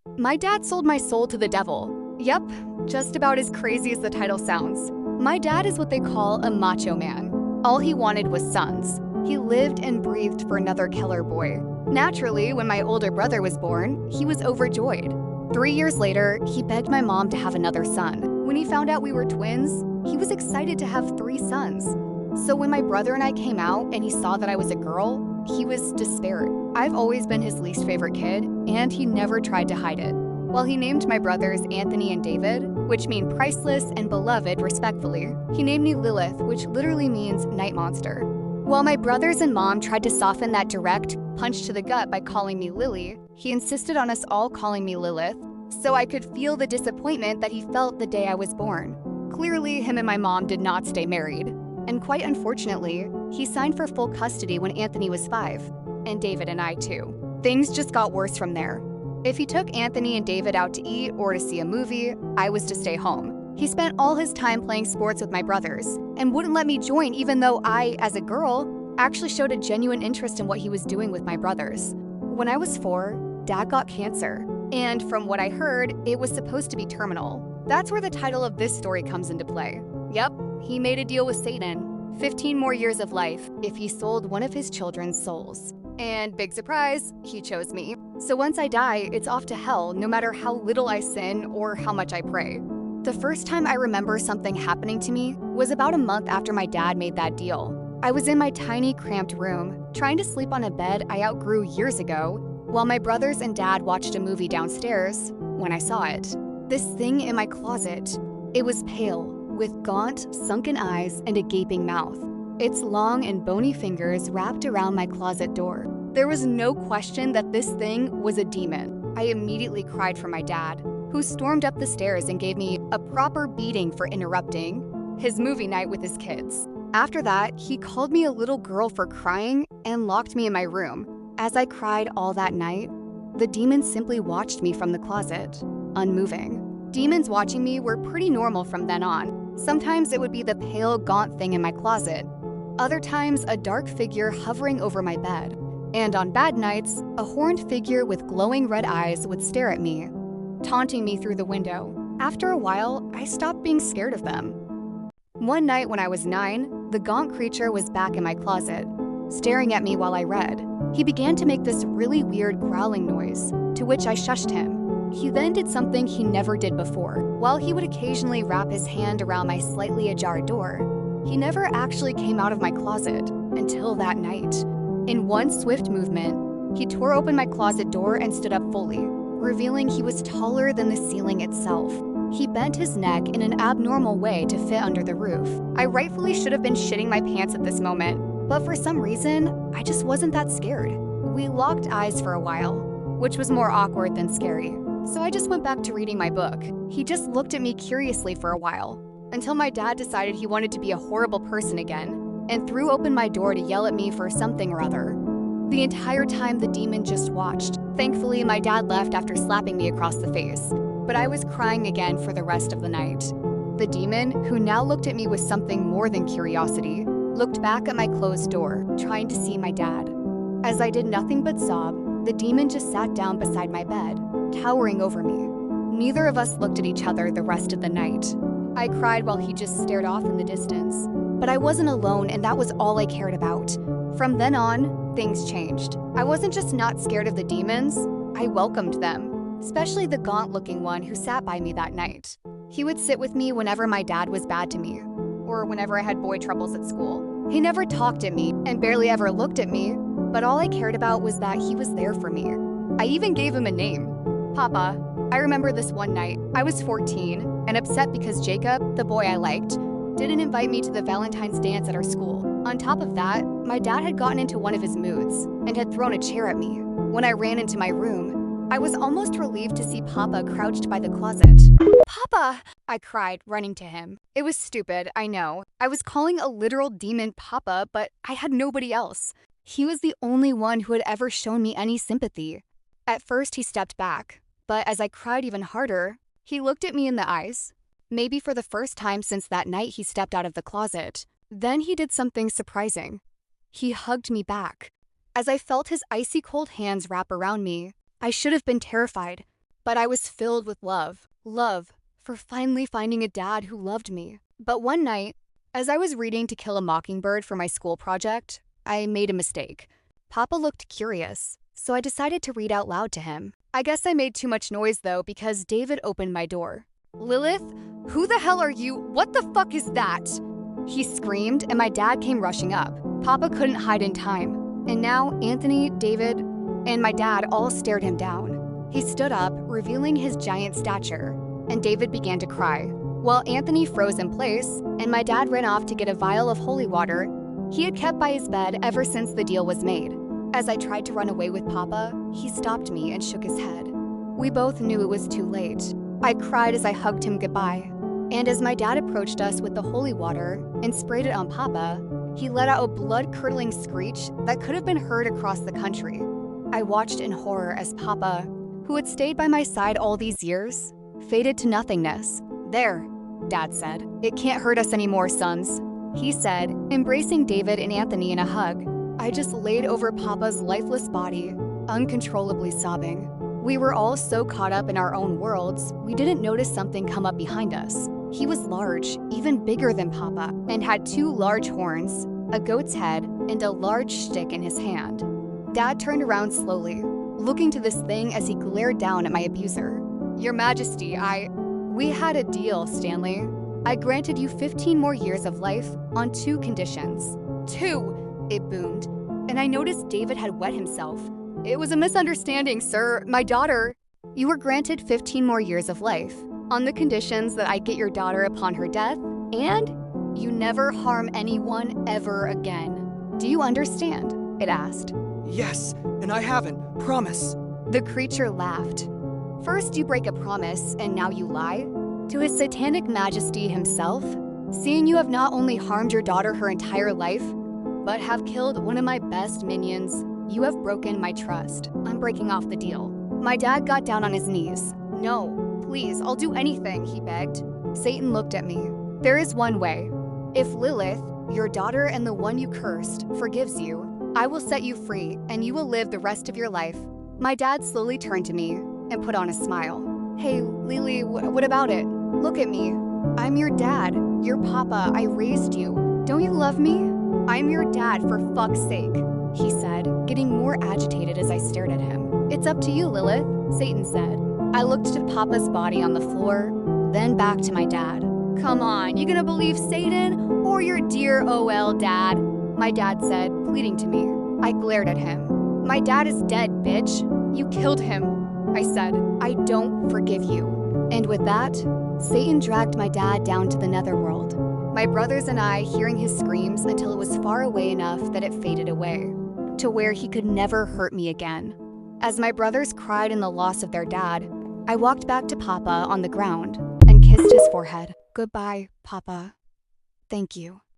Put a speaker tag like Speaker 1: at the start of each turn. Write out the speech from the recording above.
Speaker 1: My dad sold my soul to the devil. Yep, just about as crazy as the title sounds. My dad is what they call a macho man. All he wanted was sons. He lived and breathed for another Keller boy. Naturally, when my older brother was born, he was overjoyed. 3 years later, he begged my mom to have another son. When he found out we were twins, he was excited to have 3 sons. So when my brother and I came out and he saw that I was a girl, he was despaired. I've always been his least favorite kid, and he never tried to hide it. While he named my brothers Anthony and David, which mean priceless and beloved respectfully, he named me Lilith, which literally means night monster. While my brothers and mom tried to soften that direct punch to the gut by calling me Lily, he insisted on us all calling me Lilith, so I could feel the disappointment that he felt the day I was born. Clearly, him and my mom did not stay married. And quite unfortunately, he signed for full custody when Anthony was 5, and David and I too. Things just got worse from there. If he took Anthony and David out to eat or to see a movie, I was to stay home. He spent all his time playing sports with my brothers and wouldn't let me join even though I, as a girl, actually showed a genuine interest in what he was doing with my brothers. When I was 4, Dad got cancer, and from what I heard, it was supposed to be terminal. That's where the title of this story comes into play. Yep, he made a deal with Satan. 15 more years of life if he sold one of his children's souls. And big surprise, he chose me. So once I die, it's off to hell no matter how little I sin or how much I pray. The first time I remember something happening to me was about a month after my dad made that deal. I was in my tiny, cramped room, trying to sleep on a bed I outgrew years ago, while my brothers and dad watched a movie downstairs when I saw it. This thing in my closet. It was pale, with gaunt, sunken eyes and a gaping mouth. Its long and bony fingers wrapped around my closet door. There was no question that this thing was a demon. I immediately cried for my dad, who stormed up the stairs and gave me a proper beating for interrupting his movie night with his kids. After that, he called me a little girl for crying and locked me in my room. As I cried all that night, the demon simply watched me from the closet, unmoving. Demons watching me were pretty normal from then on. Sometimes it would be the pale, gaunt thing in my closet. Other times, a dark figure hovering over my bed. And on bad nights, a horned figure with glowing red eyes would stare at me, taunting me through the window. After a while, I stopped being scared of them. One night when I was 9, the gaunt creature was back in my closet, staring at me while I read. He began to make this really weird growling noise, to which I shushed him. He then did something he never did before. While he would occasionally wrap his hand around my slightly ajar door, he never actually came out of my closet until that night. In one swift movement, he tore open my closet door and stood up fully, revealing he was taller than the ceiling itself. He bent his neck in an abnormal way to fit under the roof. I rightfully should have been shitting my pants at this moment, but for some reason, I just wasn't that scared. We locked eyes for a while, which was more awkward than scary. So I just went back to reading my book. He just looked at me curiously for a while, until my dad decided he wanted to be a horrible person again, and threw open my door to yell at me for something or other. The entire time the demon just watched. Thankfully, my dad left after slapping me across the face, but I was crying again for the rest of the night. The demon, who now looked at me with something more than curiosity, looked back at my closed door, trying to see my dad. As I did nothing but sob, the demon just sat down beside my bed, towering over me. Neither of us looked at each other the rest of the night. I cried while he just stared off in the distance. But I wasn't alone, and that was all I cared about. From then on, things changed. I wasn't just not scared of the demons, I welcomed them, especially the gaunt-looking one who sat by me that night. He would sit with me whenever my dad was bad to me, or whenever I had boy troubles at school. He never talked at me and barely ever looked at me, but all I cared about was that he was there for me. I even gave him a name, Papa. I remember this one night. I was 14 and upset because Jacob, the boy I liked, didn't invite me to the Valentine's dance at our school. On top of that, my dad had gotten into one of his moods and had thrown a chair at me. When I ran into my room, I was almost relieved to see Papa crouched by the closet. Papa! I cried, running to him. It was stupid, I know. I was calling a literal demon Papa, but I had nobody else. He was the only one who had ever shown me any sympathy. At first, he stepped back, but as I cried even harder, he looked at me in the eyes. Maybe for the first time since that night he stepped out of the closet. Then he did something surprising. He hugged me back. As I felt his icy cold hands wrap around me, I should have been terrified, But I was filled with love. Love for finally finding a dad who loved me. But one night, as I was reading To Kill a Mockingbird for my school project, I made a mistake. Papa looked curious, so I decided to read out loud to him. I guess I made too much noise though because David opened my door. "Lilith, who the hell are you? What the fuck is that?" He screamed and my dad came rushing up. Papa couldn't hide in time. And now Anthony, David, and my dad all stared him down. He stood up, revealing his giant stature, and David began to cry, while Anthony froze in place and my dad ran off to get a vial of holy water he had kept by his bed ever since the deal was made. As I tried to run away with Papa, he stopped me and shook his head. We both knew it was too late. I cried as I hugged him goodbye. And as my dad approached us with the holy water and sprayed it on Papa, he let out a blood-curdling screech that could have been heard across the country. I watched in horror as Papa, who had stayed by my side all these years, faded to nothingness. "There," Dad said. "It can't hurt us anymore, sons," he said, embracing David and Anthony in a hug. I just laid over Papa's lifeless body, uncontrollably sobbing. We were all so caught up in our own worlds, we didn't notice something come up behind us. He was large, even bigger than Papa, and had 2 large horns, a goat's head, and a large stick in his hand. Dad turned around slowly, looking to this thing as he glared down at my abuser. "Your Majesty, We had a deal, Stanley. I granted you 15 more years of life on 2 conditions." "2!" it boomed, and I noticed David had wet himself. "It was a misunderstanding, sir. My daughter—" "You were granted 15 more years of life, on the conditions that I get your daughter upon her death, and you never harm anyone ever again. Do you understand?" it asked.
Speaker 2: "Yes, and I haven't. Promise."
Speaker 1: The creature laughed. "First you break a promise, and now you lie? To his satanic majesty himself? Seeing you have not only harmed your daughter her entire life, but have killed one of my best minions, you have broken my trust. I'm breaking off the deal." My dad got down on his knees. "No, please, I'll do anything," he begged. Satan looked at me. "There is one way. If Lilith, your daughter and the one you cursed, forgives you, I will set you free and you will live the rest of your life." My dad slowly turned to me and put on a smile. "Hey, Lily, what about it? Look at me. I'm your dad, your Papa. I raised you. Don't you love me? I'm your dad, for fuck's sake," he said, getting more agitated as I stared at him. "It's up to you, Lilith," Satan said. I looked to Papa's body on the floor, then back to my dad. "Come on, you gonna believe Satan or your dear OL dad?" my dad said, pleading to me. I glared at him. "My dad is dead, bitch. You killed him," I said. "I don't forgive you." And with that, Satan dragged my dad down to the netherworld. My brothers and I hearing his screams until it was far away enough that it faded away, to where he could never hurt me again. As my brothers cried in the loss of their dad, I walked back to Papa on the ground and kissed his forehead. "Goodbye, Papa. Thank you."